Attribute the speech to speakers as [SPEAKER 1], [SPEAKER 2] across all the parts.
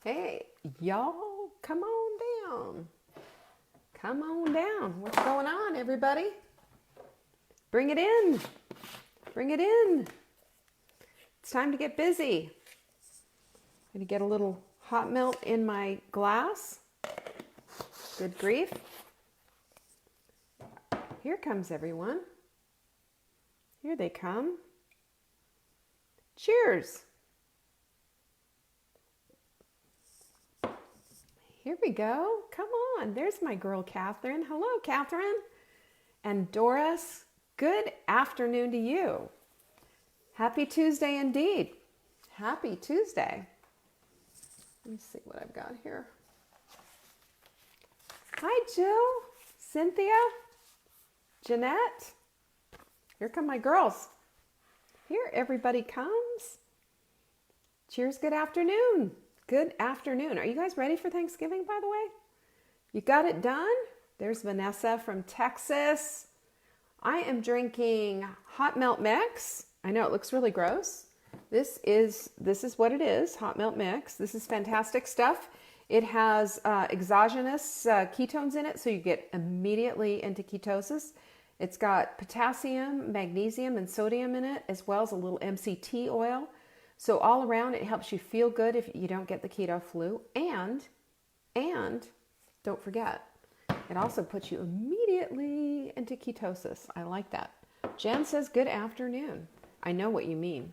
[SPEAKER 1] Hey, y'all, come on down. Come on down. What's going on, everybody? Bring it in. Bring it in. It's time to get busy. I'm going to get a little hot milk in my glass. Good grief. Here comes everyone. Here they come. Cheers. Here we go. Come on. There's my girl, Catherine. Hello, Catherine. And Doris, good afternoon to you. Happy Tuesday indeed. Happy Tuesday. Let me see what I've got here. Hi, Jill, Cynthia, Jeanette. Here come my girls. Here everybody comes. Cheers, good afternoon. Good afternoon. Are you guys ready for Thanksgiving, by the way? You got it done? There's Vanessa from Texas. I am drinking hot milk mix. I know it looks really gross. This is what it is, hot milk mix. This is fantastic stuff. It has exogenous ketones in it, so you get immediately into ketosis. It's got potassium, magnesium, and sodium in it, as well as a little MCT oil. So all around, it helps you feel good if you don't get the keto flu. And don't forget, it also puts you immediately into ketosis. I like that. Jen says, good afternoon. I know what you mean.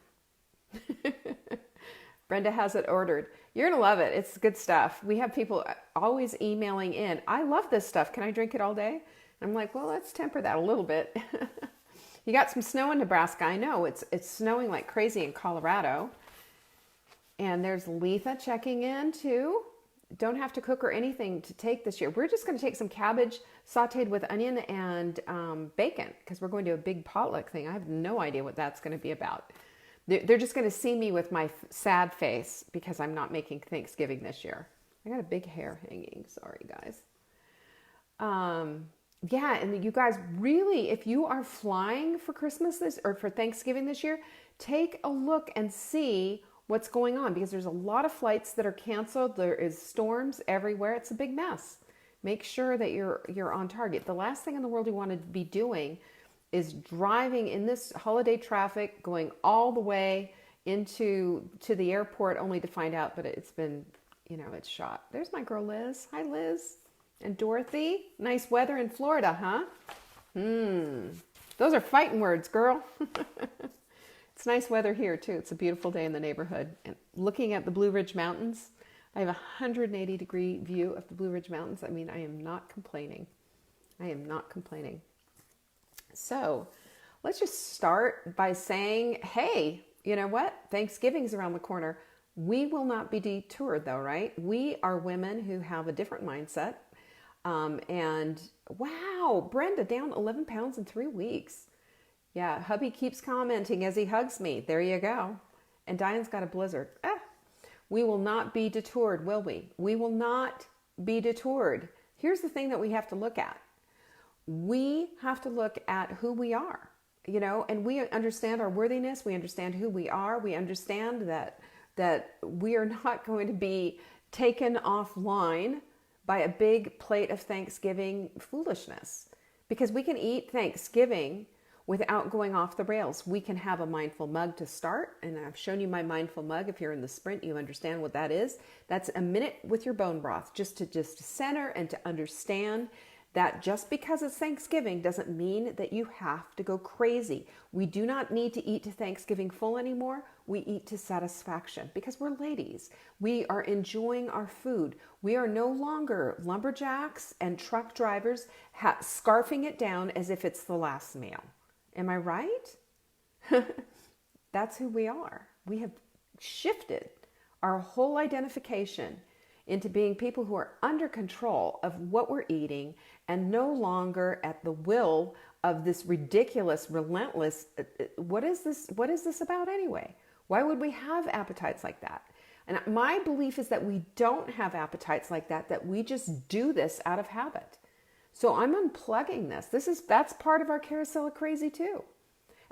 [SPEAKER 1] Brenda has it ordered. You're going to love it. It's good stuff. We have people always emailing in. I love this stuff. Can I drink it all day? I'm like, well, let's temper that a little bit. You got some snow in Nebraska. I know it's snowing like crazy in Colorado. And there's Letha checking in too. Don't have to cook or anything to take this year. We're just going to take some cabbage sauteed with onion and bacon because we're going to a big potluck thing. I have no idea what that's going to be about. They're just going to see me with my sad face because I'm not making Thanksgiving this year. I got a big hair hanging. Sorry, guys. Yeah, and you guys really, if you are flying for Christmas or for Thanksgiving this year, take a look and see what's going on because there's a lot of flights that are canceled. There is storms everywhere. It's a big mess. Make sure that you're on target. The last thing in the world you want to be doing is driving in this holiday traffic, going all the way to the airport only to find out that it's been, it's shot. There's my girl Liz. Hi, Liz. And Dorothy, nice weather in Florida, huh? Those are fighting words, girl. It's nice weather here, too. It's a beautiful day in the neighborhood. And looking at the Blue Ridge Mountains, I have a 180-degree view of the Blue Ridge Mountains. I mean, I am not complaining. I am not complaining. So let's just start by saying, hey, you know what? Thanksgiving's around the corner. We will not be detoured, though, right? We are women who have a different mindset. And wow, Brenda down 11 pounds in 3 weeks. Yeah, hubby keeps commenting as he hugs me. There you go. And Diane's got a blizzard. We will not be detoured, will we? We will not be detoured. Here's the thing that we have to look at. We have to look at who we are, and we understand our worthiness. We understand who we are. We understand that we are not going to be taken offline by a big plate of Thanksgiving foolishness, because we can eat Thanksgiving without going off the rails. We can have a mindful mug to start, and I've shown you my mindful mug. If you're in the sprint, you understand what that is. That's a minute with your bone broth, just to center and to understand that just because it's Thanksgiving doesn't mean that you have to go crazy. We do not need to eat to Thanksgiving full anymore. We eat to satisfaction because we're ladies. We are enjoying our food. We are no longer lumberjacks and truck drivers scarfing it down as if it's the last meal. Am I right? That's who we are. We have shifted our whole identification into being people who are under control of what we're eating and no longer at the will of this ridiculous, relentless, what is this about anyway? Why would we have appetites like that? And my belief is that we don't have appetites like that, that we just do this out of habit. So I'm unplugging this. That's part of our carousel of crazy too.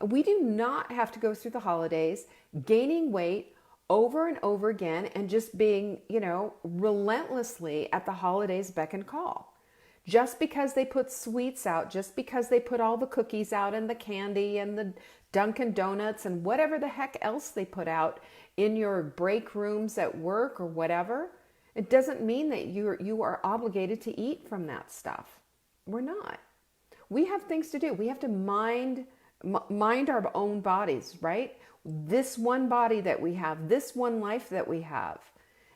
[SPEAKER 1] And we do not have to go through the holidays gaining weight over and over again and just being, relentlessly at the holidays beck and call. Just because they put sweets out, just because they put all the cookies out and the candy and the Dunkin' Donuts and whatever the heck else they put out in your break rooms at work or whatever, it doesn't mean that you are obligated to eat from that stuff. We're not. We have things to do. We have to mind our own bodies, right? This one body that we have, this one life that we have.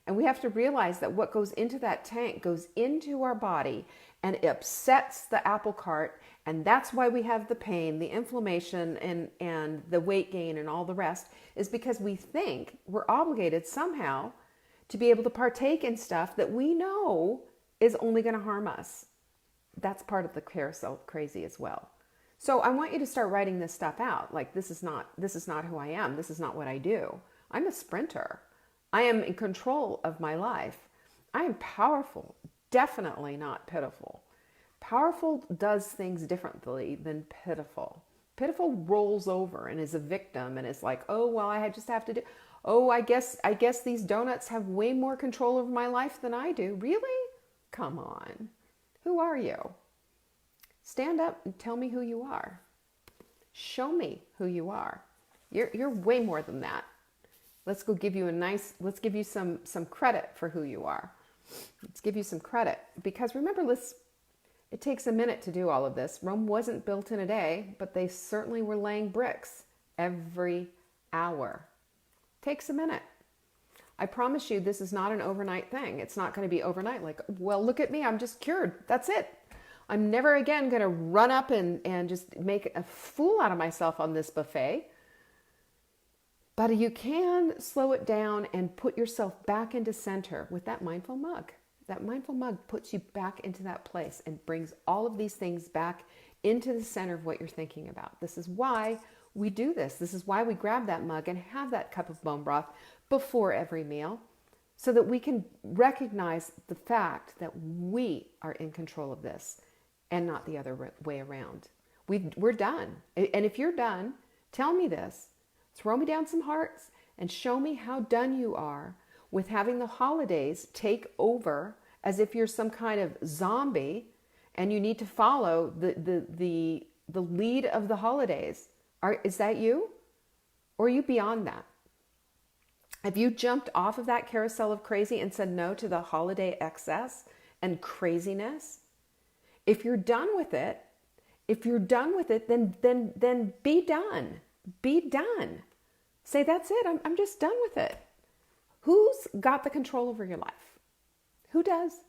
[SPEAKER 1] And we have to realize that what goes into that tank goes into our body and it upsets the apple cart. And that's why we have the pain, the inflammation, and the weight gain and all the rest, is because we think we're obligated somehow to be able to partake in stuff that we know is only going to harm us. That's part of the carousel crazy as well. So I want you to start writing this stuff out. Like, this is not who I am. This is not what I do. I'm a sprinter. I am in control of my life. I am powerful, definitely not pitiful. Powerful does things differently than pitiful. Pitiful rolls over and is a victim and is like, oh, well, I just have to do, oh, I guess these donuts have way more control over my life than I do. Really? Come on. Who are you? Stand up and tell me who you are. Show me who you are. You're way more than that. Let's give you some credit for who you are. Let's give you some credit. Because remember, it takes a minute to do all of this. Rome wasn't built in a day, but they certainly were laying bricks every hour. Takes a minute. I promise you, this is not an overnight thing. It's not going to be overnight like, well, look at me, I'm just cured. That's it. I'm never again going to run up and just make a fool out of myself on this buffet. But you can slow it down and put yourself back into center with that mindful mug. That mindful mug puts you back into that place and brings all of these things back into the center of what you're thinking about. This is why we do this. This is why we grab that mug and have that cup of bone broth before every meal, so that we can recognize the fact that we are in control of this and not the other way around. We're done. And if you're done, tell me this. Throw me down some hearts and show me how done you are with having the holidays take over as if you're some kind of zombie and you need to follow the lead of the holidays. Is that you? Or are you beyond that? Have you jumped off of that carousel of crazy and said no to the holiday excess and craziness? If you're done with it, then be done. Be done. Say, that's it. I'm just done with it. Who's got the control over your life? Who does?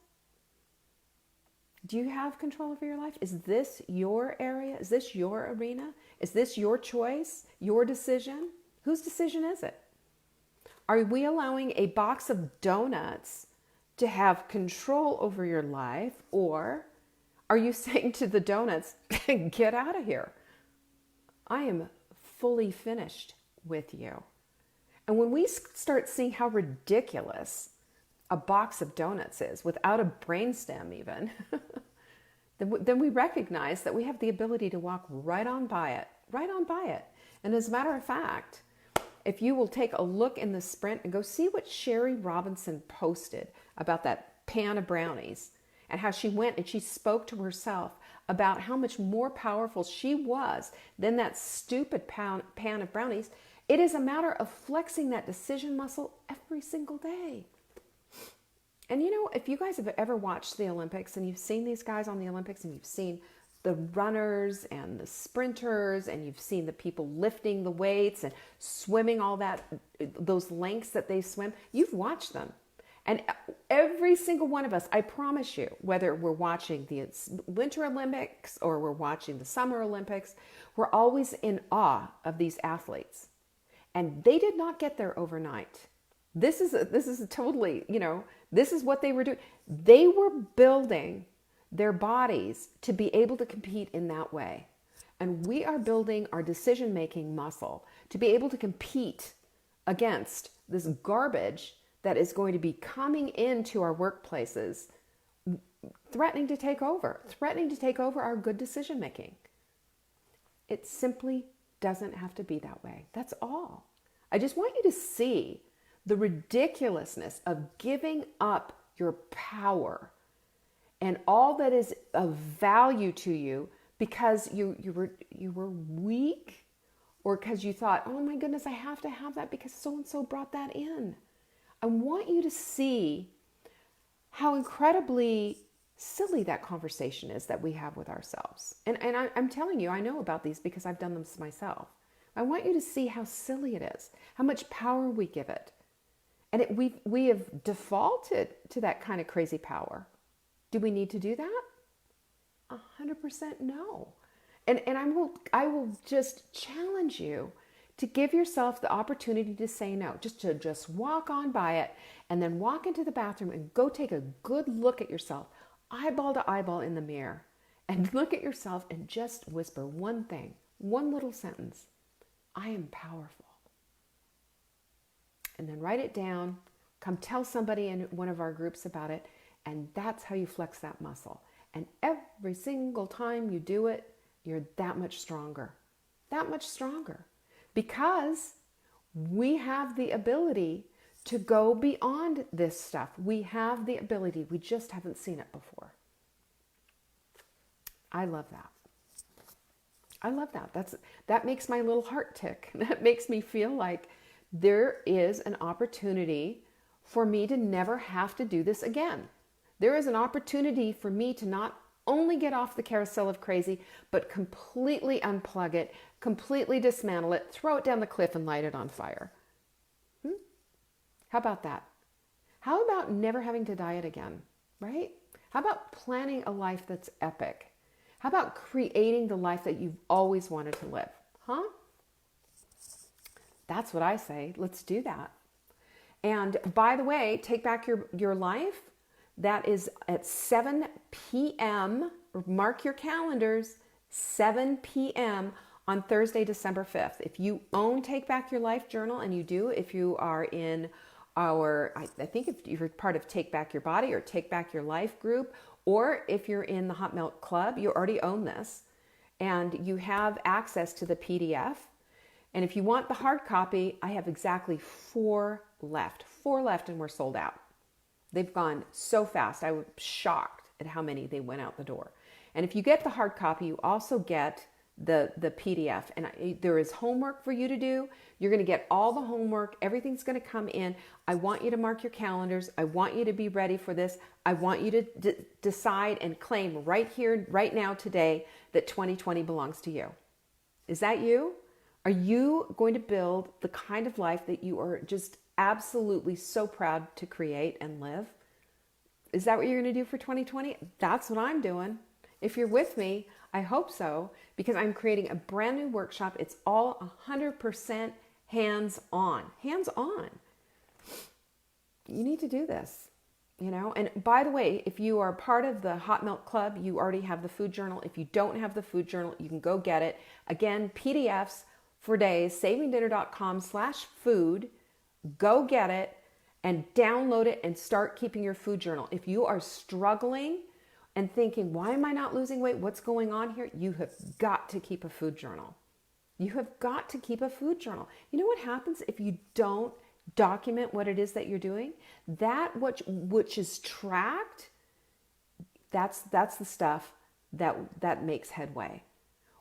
[SPEAKER 1] Do you have control over your life? Is this your area? Is this your arena? Is this your choice? Your decision? Whose decision is it? Are we allowing a box of donuts to have control over your life? Or are you saying to the donuts, get out of here? I am fully finished with you. And when we start seeing how ridiculous a box of donuts is, without a brainstem even, then we recognize that we have the ability to walk right on by it. And as a matter of fact, if you will take a look in the Sprint and go see what Sherry Robinson posted about that pan of brownies and how she went and she spoke to herself about how much more powerful she was than that stupid pan of brownies, it is a matter of flexing that decision muscle every single day. And if you guys have ever watched the Olympics and you've seen these guys on the Olympics and you've seen the runners and the sprinters and you've seen the people lifting the weights and swimming those lengths that they swim, you've watched them. And every single one of us, I promise you, whether we're watching the Winter Olympics or we're watching the Summer Olympics, we're always in awe of these athletes. And they did not get there overnight. This is totally, this is what they were doing. They were building their bodies to be able to compete in that way. And we are building our decision-making muscle to be able to compete against this garbage that is going to be coming into our workplaces, threatening to take over our good decision-making. It simply doesn't have to be that way. That's all. I just want you to see the ridiculousness of giving up your power and all that is of value to you because you were weak, or because you thought, oh my goodness, I have to have that because so and so brought that in. I want you to see how incredibly silly that conversation is that we have with ourselves. And I'm telling you, I know about these because I've done them myself. I want you to see how silly it is, how much power we give it. And we have defaulted to that kind of crazy power. Do we need to do that? 100% no. And I will just challenge you to give yourself the opportunity to say no, just walk on by it, and then walk into the bathroom and go take a good look at yourself, eyeball to eyeball in the mirror, and look at yourself and just whisper one thing, one little sentence: I am powerful. And then write it down, come tell somebody in one of our groups about it, and that's how you flex that muscle. And every single time you do it, you're that much stronger, because we have the ability to go beyond this stuff. We have the ability. We just haven't seen it before. I love that. That makes my little heart tick. That makes me feel like there is an opportunity for me to never have to do this again. There is an opportunity for me to not only get off the carousel of crazy, but completely unplug it, completely dismantle it, throw it down the cliff and light it on fire. How about that? How about never having to diet again, right? How about planning a life that's epic? How about creating the life that you've always wanted to live? That's what I say. Let's do that. And by the way, Take Back Your Life. That is at 7 p.m. Mark your calendars, 7 p.m. on Thursday, December 5th. If you own Take Back Your Life journal, and you do, if you are in our, I think if you're part of Take Back Your Body or Take Back Your Life group, or if you're in the Hot Milk Club, you already own this. And you have access to the PDF. And if you want the hard copy, I have exactly 4 left, and we're sold out. They've gone so fast. I was shocked at how many they went out the door. And if you get the hard copy, you also get the PDF. And there is homework for you to do. You're going to get all the homework. Everything's going to come in. I want you to mark your calendars. I want you to be ready for this. I want you to decide and claim right here, right now, today, that 2020 belongs to you. Is that you? Are you going to build the kind of life that you are just absolutely so proud to create and live? Is that what you're going to do for 2020? That's what I'm doing. If you're with me, I hope so, because I'm creating a brand new workshop. It's all 100% hands-on. Hands-on. You need to do this, you know? And by the way, if you are part of the Hot Milk Club, you already have the food journal. If you don't have the food journal, you can go get it. Again, PDFs for days, savingdinner.com/food. Go get it and download it and start keeping your food journal. If you are struggling and thinking, why am I not losing weight? What's going on here? You have got to keep a food journal. You have got to keep a food journal. You know what happens if you don't document what it is that you're doing? That which is tracked, that's the stuff that makes headway.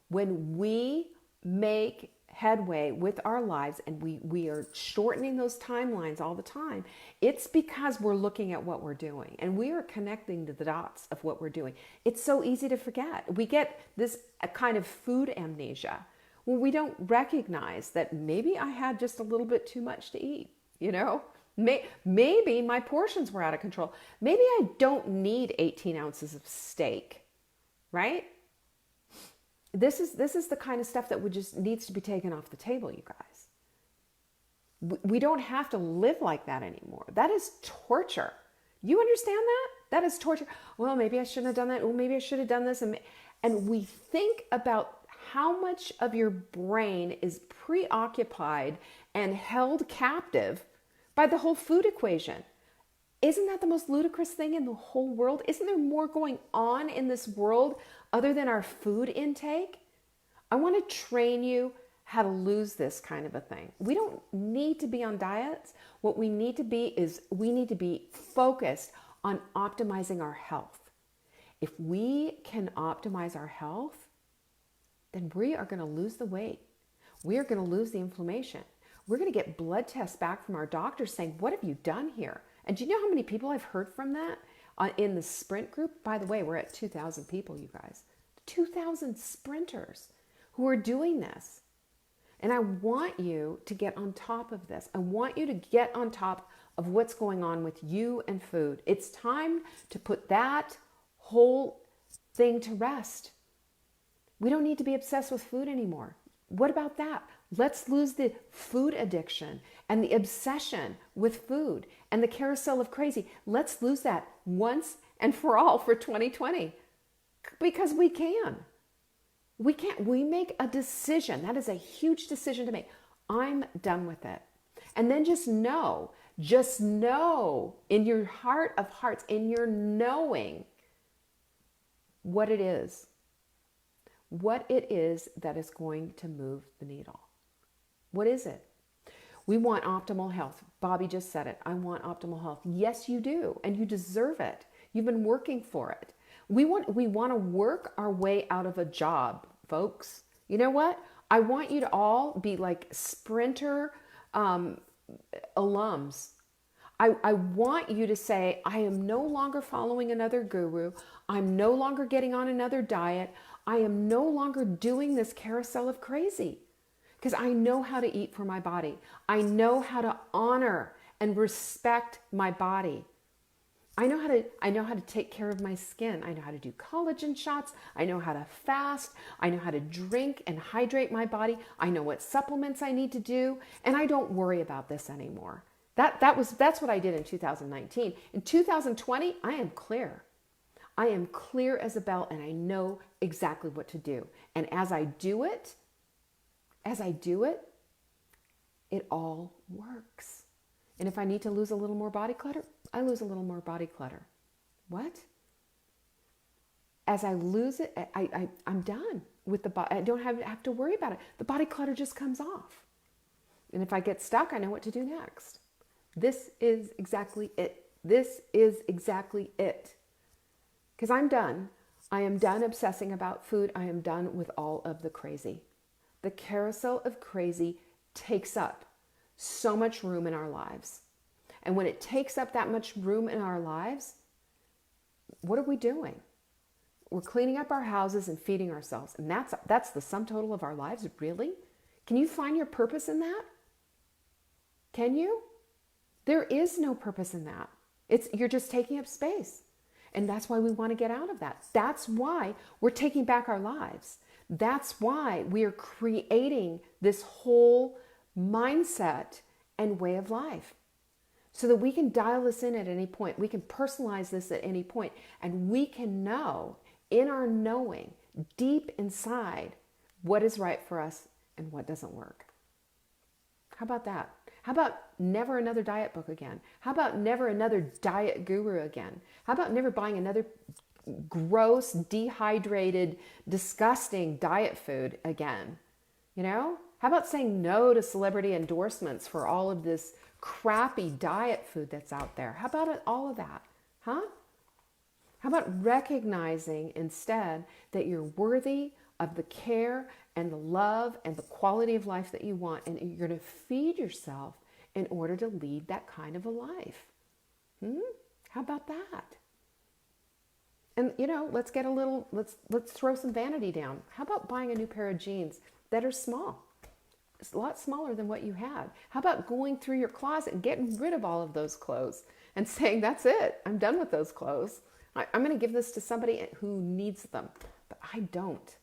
[SPEAKER 1] When we make headway with our lives and we are shortening those timelines all the time, it's because we're looking at what we're doing and we are connecting to the dots of what we're doing. It's so easy to forget. We get this kind of food amnesia when we don't recognize that maybe I had just a little bit too much to eat, you know? Maybe my portions were out of control. Maybe I don't need 18 ounces of steak, right? This is the kind of stuff that just needs to be taken off the table, you guys. We don't have to live like that anymore. That is torture. You understand that? That is torture. Well, maybe I shouldn't have done that. Well, maybe I should have done this. And we think about how much of your brain is preoccupied and held captive by the whole food equation. Isn't that the most ludicrous thing in the whole world? Isn't there more going on in this world other than our food intake? I want to train you how to lose this kind of a thing. We don't need to be on diets. What we need to be is we need to be focused on optimizing our health. If we can optimize our health, then we are going to lose the weight. We are going to lose the inflammation. We're going to get blood tests back from our doctors saying, what have you done here? And do you know how many people I've heard from that in the sprint group? By the way, we're at 2,000 people, you guys. 2,000 sprinters who are doing this. And I want you to get on top of this. I want you to get on top of what's going on with you and food. It's time to put that whole thing to rest. We don't need to be obsessed with food anymore. What about that? Let's lose the food addiction and the obsession with food and the carousel of crazy. Let's lose that once and for all for 2020 because we can. We make a decision. That is a huge decision to make. I'm done with it. And then just know in your heart of hearts, in your knowing what it is that is going to move the needle. What is it? We want optimal health. Bobby just said it. I want optimal health. Yes, you do. And you deserve it. You've been working for it. We want to work our way out of a job, folks. You know what? I want you to all be like sprinter alums. I want you to say, I am no longer following another guru. I'm no longer getting on another diet. I am no longer doing this carousel of crazy because I know how to eat for my body. I know how to honor and respect my body. I know how to take care of my skin. I know how to do collagen shots. I know how to fast. I know how to drink and hydrate my body. I know what supplements I need to do, and I don't worry about this anymore. That's what I did in 2019. In 2020, I am clear. I am clear as a bell, and I know exactly what to do. And as I do it, it all works. And if I need to lose a little more body clutter, I lose a little more body clutter. What? As I lose it, I'm done with the body. I don't have to worry about it. The body clutter just comes off. And if I get stuck, I know what to do next. This is exactly it. This is exactly it. Because I'm done. I am done obsessing about food. I am done with all of the crazy. The carousel of crazy takes up so much room in our lives. And when it takes up that much room in our lives, what are we doing? We're cleaning up our houses and feeding ourselves. And that's the sum total of our lives, really? Can you find your purpose in that? Can you? There is no purpose in that. You're just taking up space. And that's why we want to get out of that. That's why we're taking back our lives. That's why we are creating this whole mindset and way of life so that we can dial this in at any point. We can personalize this at any point, and we can know in our knowing deep inside what is right for us and what doesn't work. How about that? How about never another diet book again? How about never another diet guru again? How about never buying another gross, dehydrated, disgusting diet food again? You know? How about saying no to celebrity endorsements for all of this crappy diet food that's out there? How about all of that? Huh? How about recognizing instead that you're worthy of the care and the love and the quality of life that you want, and you're going to feed yourself in order to lead that kind of a life? How about that? And let's get let's throw some vanity down. How about buying a new pair of jeans that are small? It's a lot smaller than what you had. How about going through your closet and getting rid of all of those clothes and saying, that's it, I'm done with those clothes. I'm going to give this to somebody who needs them, but I don't.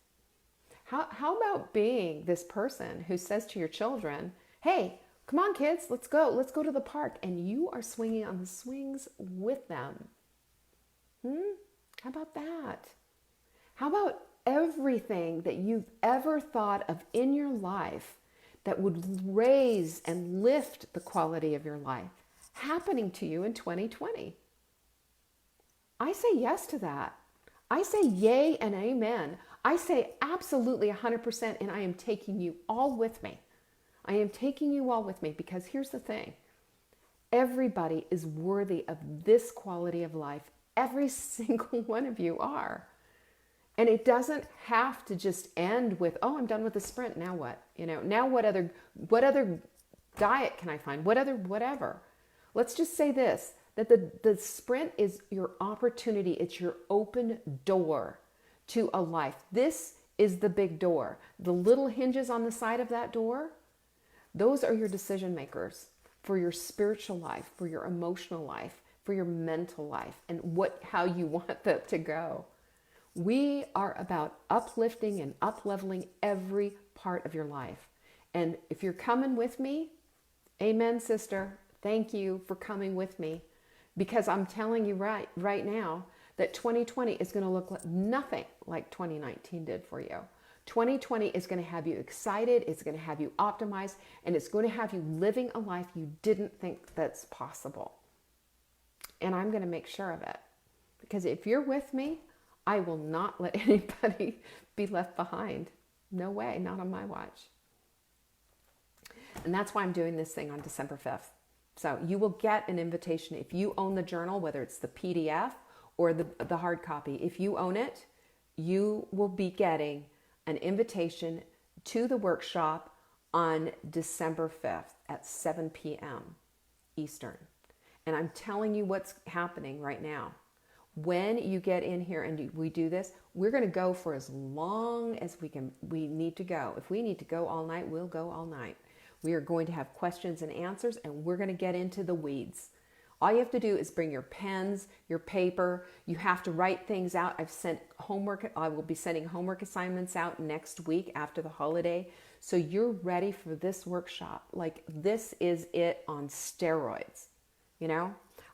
[SPEAKER 1] How about being this person who says to your children, hey, come on kids, let's go to the park, and you are swinging on the swings with them? How about that? How about everything that you've ever thought of in your life that would raise and lift the quality of your life happening to you in 2020? I say yes to that. I say yay and amen. I say absolutely 100%, and I am taking you all with me. I am taking you all with me because here's the thing. Everybody is worthy of this quality of life. Every single one of you are. And it doesn't have to just end with, oh, I'm done with the sprint. Now what? Now what other diet can I find? What other whatever? Let's just say this, that the sprint is your opportunity. It's your open door to a life. This is the big door. The little hinges on the side of that door, those are your decision makers for your spiritual life, for your emotional life, for your mental life, and how you want that to go. We are about uplifting and up-leveling every part of your life. And if you're coming with me, amen, sister. Thank you for coming with me. Because I'm telling you right now that 2020 is going to look like nothing like 2019 did for you. 2020 is going to have you excited, it's going to have you optimized, and it's going to have you living a life you didn't think that's possible. And I'm going to make sure of it. Because if you're with me, I will not let anybody be left behind. No way, not on my watch. And that's why I'm doing this thing on December 5th. So you will get an invitation if you own the journal, whether it's the PDF or the hard copy. If you own it, you will be getting an invitation to the workshop on December 5th at 7 p.m. Eastern. And I'm telling you what's happening right now. When you get in here and we do this, we're going to go for as long as we need to go. If we need to go all night, we'll go all night. We are going to have questions and answers, and we're going to get into the weeds. All you have to do is bring your pens, your paper. You have to write things out. I've sent homework. I will be sending homework assignments out next week after the holiday. So you're ready for this workshop. Like, this is it on steroids.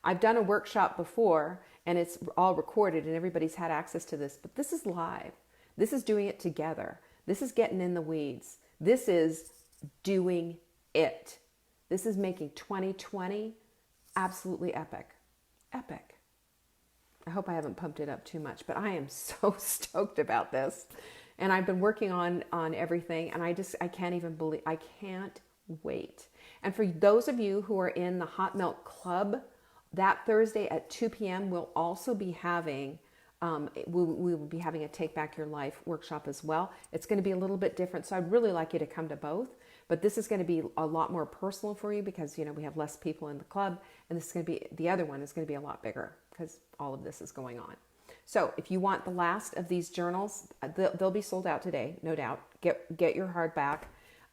[SPEAKER 1] I've done a workshop before and it's all recorded and everybody's had access to this, but this is live. This is doing it together. This is getting in the weeds. This is doing it. This is making 2020 absolutely epic. Epic. I hope I haven't pumped it up too much, but I am so stoked about this. And I've been working on everything, and I can't even believe, I can't wait. And for those of you who are in the Hot Melt Club, that Thursday at 2 p.m. we'll also be having we will be having a Take Back Your Life workshop as well. It's going to be a little bit different, so I'd really like you to come to both. But this is going to be a lot more personal for you because, we have less people in the club, and this is going to be, the other one is going to be a lot bigger because all of this is going on. So if you want the last of these journals, they'll be sold out today, no doubt. Get your hardback.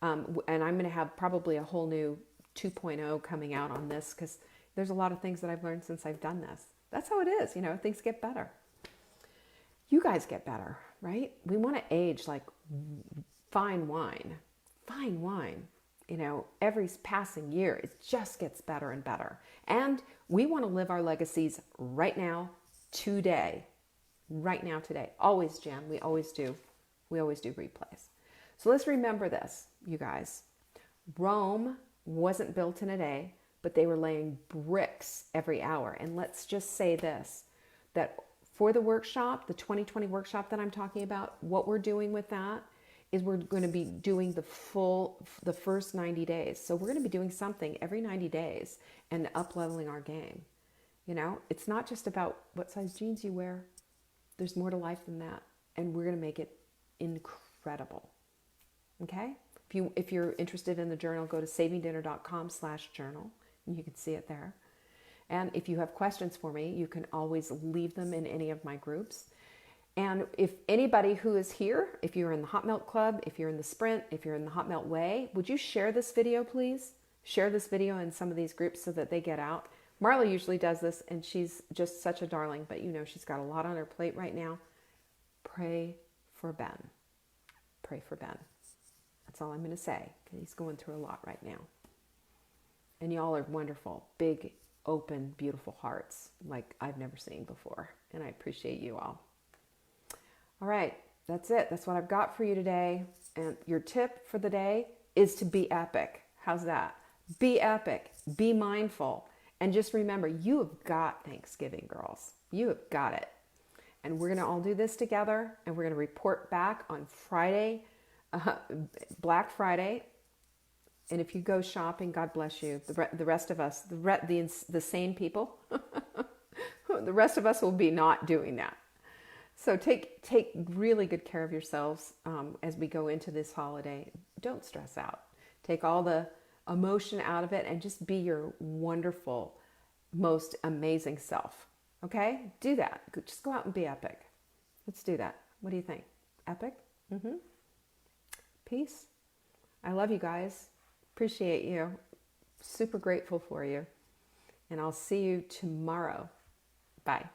[SPEAKER 1] And I'm going to have probably a whole new 2.0 coming out on this because there's a lot of things that I've learned since I've done this. That's how it is, things get better. You guys get better, right? We want to age like fine wine. Fine wine. Every passing year, it just gets better and better. And we want to live our legacies right now, today. Right now, today. Always, Jan. We always do. We always do replays. So let's remember this, you guys. Rome wasn't built in a day, but they were laying bricks every hour. And let's just say this, that for the workshop, the 2020 workshop that I'm talking about, what we're doing with that is we're going to be doing the first 90 days. So we're going to be doing something every 90 days and up-leveling our game. It's not just about what size jeans you wear. There's more to life than that. And we're going to make it incredible. Okay? If you're interested in the journal, go to savingdinner.com/journal and you can see it there. And if you have questions for me, you can always leave them in any of my groups. And if anybody who is here, if you're in the Hot Melt Club, if you're in the Sprint, if you're in the Hot Melt Way, would you share this video, please? Share this video in some of these groups so that they get out. Marla usually does this, and she's just such a darling, but she's got a lot on her plate right now. Pray for Ben. Pray for Ben. That's all I'm going to say, because he's going through a lot right now. And y'all are wonderful, big, open, beautiful hearts like I've never seen before. And I appreciate you all. All right, that's it. That's what I've got for you today. And your tip for the day is to be epic. How's that? Be epic. Be mindful. And just remember, you have got Thanksgiving, girls. You have got it. And we're going to all do this together, and we're going to report back on Friday, Black Friday. And if you go shopping, God bless you. The rest of us, the sane people, the rest of us will be not doing that. So take really good care of yourselves as we go into this holiday. Don't stress out. Take all the emotion out of it and just be your wonderful, most amazing self. Okay? Do that. Just go out and be epic. Let's do that. What do you think? Epic? Peace. I love you guys. Appreciate you. Super grateful for you. And I'll see you tomorrow. Bye.